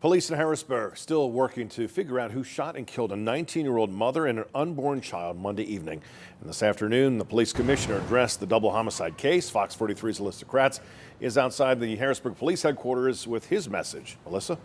Police in Harrisburg still working to figure out who shot and killed a 19-year-old mother and an unborn child Monday evening. And this afternoon, the police commissioner addressed the double homicide case. Fox 43's Alyssa Kratz is outside the Harrisburg police headquarters with his message. Alyssa?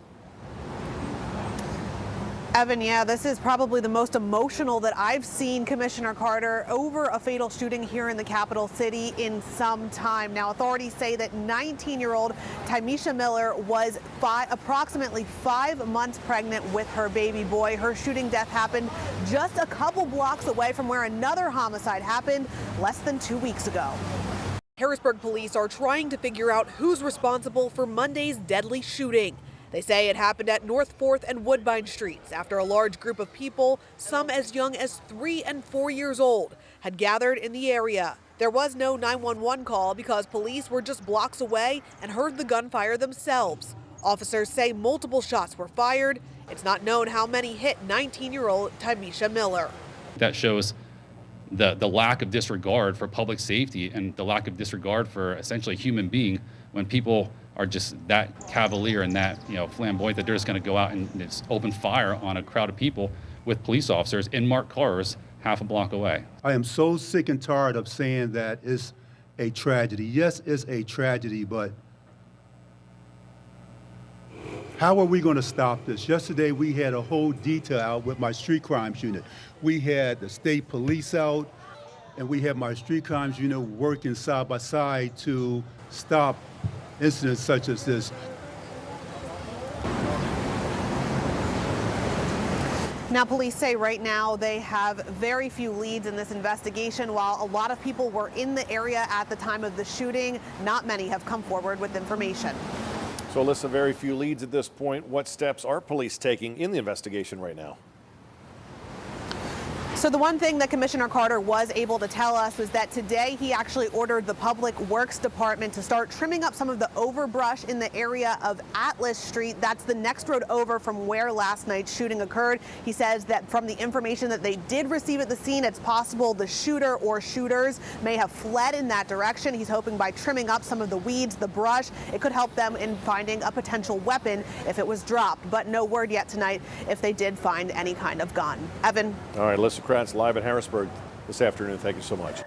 Evan, yeah, this is probably the most emotional that I've seen Commissioner Carter over a fatal shooting here in the capital city in some time. Now, authorities say that 19-year-old Tyemeshia Miller was approximately 5 months pregnant with her baby boy. Her shooting death happened just a couple blocks away from where another homicide happened less than 2 weeks ago. Harrisburg police are trying to figure out who's responsible for Monday's deadly shooting. They say it happened at North 4th and Woodbine Streets after a large group of people, some as young as 3 and 4 years old, had gathered in the area. There was no 911 call because police were just blocks away and heard the gunfire themselves. Officers say multiple shots were fired. It's not known how many hit 19-year-old Tyemeshia Miller. That shows the lack of disregard for public safety and the lack of disregard for essentially a human being when people are just that cavalier and that flamboyant that they're just going to go out and just open fire on a crowd of people with police officers in marked cars half a block away. I am so sick and tired of saying that it's a tragedy. Yes, it's a tragedy, but how are we going to stop this? Yesterday we had a whole detail out with my street crimes unit. We had the state police out, and we had my street crimes unit working side by side to stop incidents such as this. Now, police say right now they have very few leads in this investigation. While a lot of people were in the area at the time of the shooting, not many have come forward with information. So, Alyssa, very few leads at this point. What steps are police taking in the investigation right now? So the one thing that Commissioner Carter was able to tell us was that today he actually ordered the Public Works Department to start trimming up some of the overbrush in the area of Atlas Street. That's the next road over from where last night's shooting occurred. He says that from the information that they did receive at the scene, it's possible the shooter or shooters may have fled in that direction. He's hoping by trimming up some of the weeds, the brush, it could help them in finding a potential weapon if it was dropped. But no word yet tonight if they did find any kind of gun. Evan? All right, Alyssa Kratz live in Harrisburg this afternoon. Thank you so much.